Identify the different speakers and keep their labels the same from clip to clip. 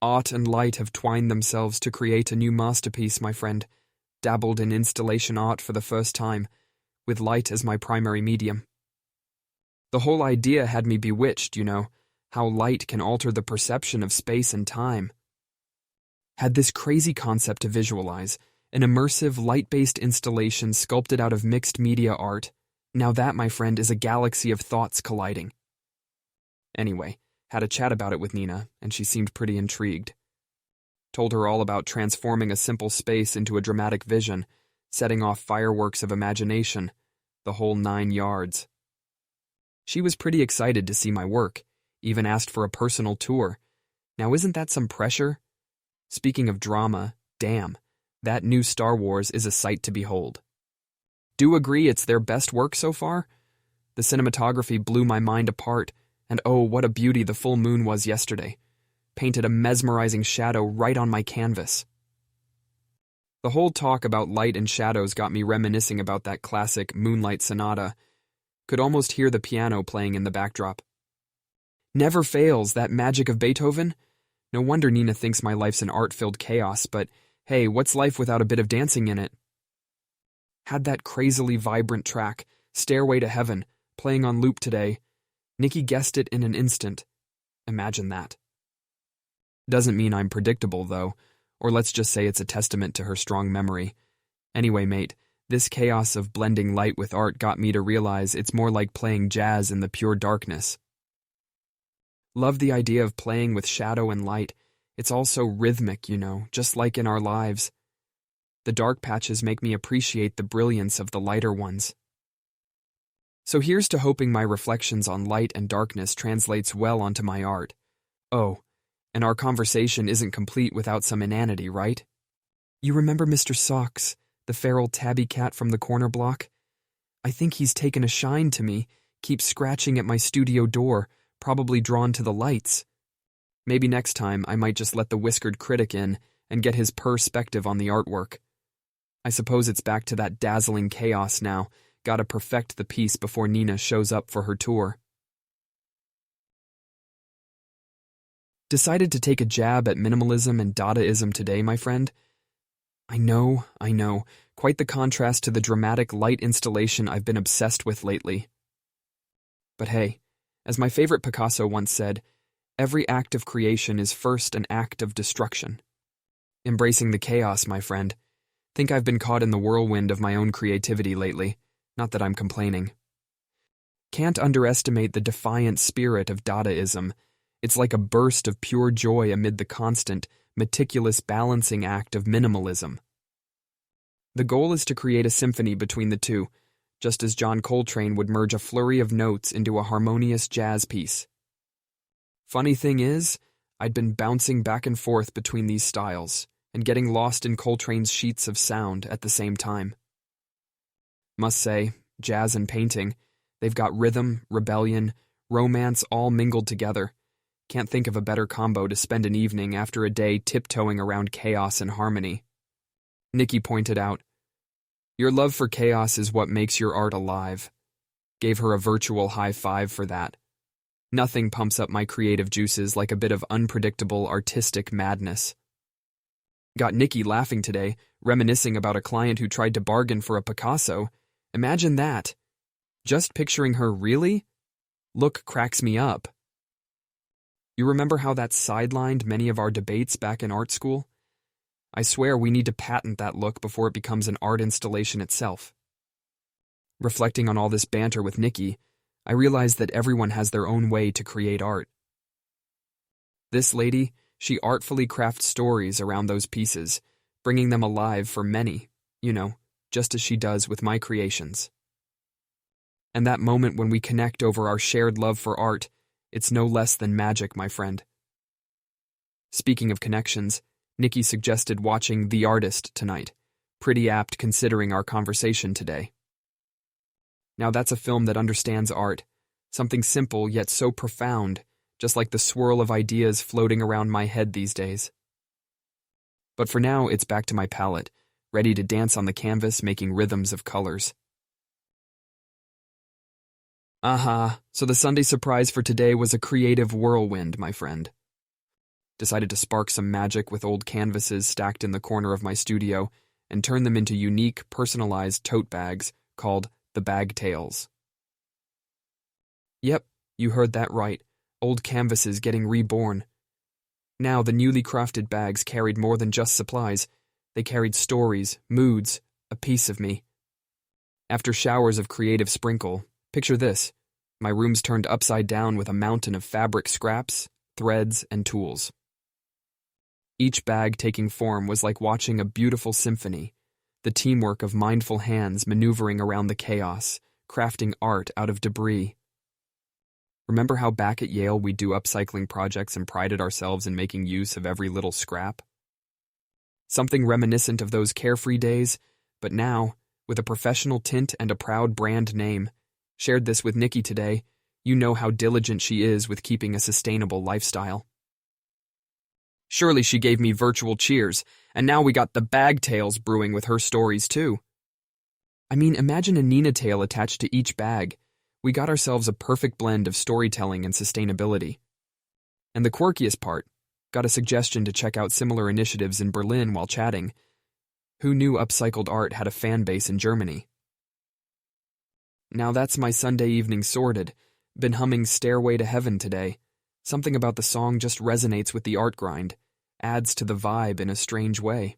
Speaker 1: Art and light have twined themselves to create a new masterpiece, my friend. Dabbled in installation art for the first time, with light as my primary medium. The whole idea had me bewitched, how light can alter the perception of space and time. Had this crazy concept to visualize, an immersive, light-based installation sculpted out of mixed media art. Now that, my friend, is a galaxy of thoughts colliding. Anyway, had a chat about it with Nina, and she seemed pretty intrigued. Told her all about transforming a simple space into a dramatic vision, setting off fireworks of imagination, the whole 9 yards. She was pretty excited to see my work, even asked for a personal tour. Now isn't that some pressure? Speaking of drama, damn, that new Star Wars is a sight to behold. Do agree it's their best work so far? The cinematography blew my mind apart, and oh, what a beauty the full moon was yesterday. Painted a mesmerizing shadow right on my canvas. The whole talk about light and shadows got me reminiscing about that classic Moonlight Sonata. Could almost hear the piano playing in the backdrop. Never fails, that magic of Beethoven. No wonder Nina thinks my life's an art-filled chaos, but hey, what's life without a bit of dancing in it? Had that crazily vibrant track, Stairway to Heaven, playing on loop today. Nikki guessed it in an instant. Imagine that. Doesn't mean I'm predictable, though, or let's just say it's a testament to her strong memory. Anyway, mate, this chaos of blending light with art got me to realize it's more like playing jazz in the pure darkness. Love the idea of playing with shadow and light. It's all so rhythmic, just like in our lives. The dark patches make me appreciate the brilliance of the lighter ones. So here's to hoping my reflections on light and darkness translates well onto my art. Oh, and our conversation isn't complete without some inanity, right? You remember Mr. Socks, the feral tabby cat from the corner block? I think he's taken a shine to me, keeps scratching at my studio door, probably drawn to the lights. Maybe next time I might just let the whiskered critic in and get his perspective on the artwork. I suppose it's back to that dazzling chaos now. Gotta perfect the piece before Nina shows up for her tour. Decided to take a jab at minimalism and Dadaism today, my friend? I know. Quite the contrast to the dramatic light installation I've been obsessed with lately. But hey, as my favorite Picasso once said, every act of creation is first an act of destruction. Embracing the chaos, my friend. Think I've been caught in the whirlwind of my own creativity lately. Not that I'm complaining. Can't underestimate the defiant spirit of Dadaism. It's like a burst of pure joy amid the constant, meticulous balancing act of minimalism. The goal is to create a symphony between the two, just as John Coltrane would merge a flurry of notes into a harmonious jazz piece. Funny thing is, I'd been bouncing back and forth between these styles, and getting lost in Coltrane's sheets of sound at the same time. Must say, jazz and painting, they've got rhythm, rebellion, romance all mingled together. Can't think of a better combo to spend an evening after a day tiptoeing around chaos and harmony. Nikki pointed out, "Your love for chaos is what makes your art alive." Gave her a virtual high five for that. Nothing pumps up my creative juices like a bit of unpredictable artistic madness. Got Nikki laughing today, reminiscing about a client who tried to bargain for a Picasso. Imagine that. Just picturing her really? Look cracks me up. You remember how that sidelined many of our debates back in art school? I swear we need to patent that look before it becomes an art installation itself. Reflecting on all this banter with Nikki, I realized that everyone has their own way to create art. This lady, she artfully crafts stories around those pieces, bringing them alive for many, just as she does with my creations. And that moment when we connect over our shared love for art, it's no less than magic, my friend. Speaking of connections, Nikki suggested watching The Artist tonight. Pretty apt considering our conversation today. Now that's a film that understands art, something simple yet so profound, just like the swirl of ideas floating around my head these days. But for now, it's back to my palette, ready to dance on the canvas making rhythms of colors. Aha, so the Sunday surprise for today was a creative whirlwind, my friend. decided to spark some magic with old canvases stacked in the corner of my studio and turn them into unique, personalized tote bags called the Bag Tails. Yep, you heard that right. Old canvases getting reborn. Now the newly crafted bags carried more than just supplies. They carried stories, moods, a piece of me. After showers of creative sprinkle, picture this. My room's turned upside down with a mountain of fabric scraps, threads, and tools. Each bag taking form was like watching a beautiful symphony, the teamwork of mindful hands maneuvering around the chaos, crafting art out of debris. Remember how back at Yale we do upcycling projects and prided ourselves in making use of every little scrap? Something reminiscent of those carefree days, but now, with a professional tint and a proud brand name. Shared this with Nikki today. You know how diligent she is with keeping a sustainable lifestyle. Surely she gave me virtual cheers, and now we got the Bag Tails brewing with her stories too. I mean, imagine a Nina tail attached to each bag. We got ourselves a perfect blend of storytelling and sustainability. And the quirkiest part, got a suggestion to check out similar initiatives in Berlin while chatting. Who knew upcycled art had a fan base in Germany? Now that's my Sunday evening sorted. Been humming Stairway to Heaven today. Something about the song just resonates with the art grind, adds to the vibe in a strange way.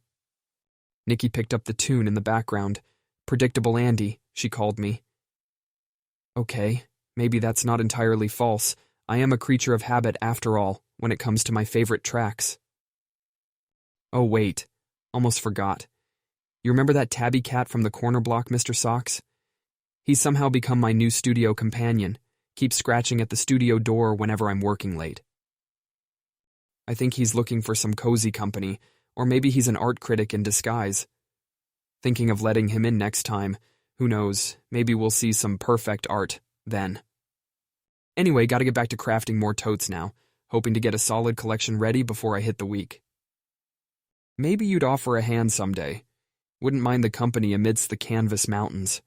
Speaker 1: Nikki picked up the tune in the background. Predictable Andy, she called me. Okay, maybe that's not entirely false. I am a creature of habit after all, when it comes to my favorite tracks. Oh wait, almost forgot. You remember that tabby cat from the corner block, Mr. Socks? He's somehow become my new studio companion, keeps scratching at the studio door whenever I'm working late. I think he's looking for some cozy company, or maybe he's an art critic in disguise. Thinking of letting him in next time. Who knows, maybe we'll see some perfect art then. Anyway, gotta get back to crafting more totes now, hoping to get a solid collection ready before I hit the week. Maybe you'd offer a hand someday. Wouldn't mind the company amidst the canvas mountains.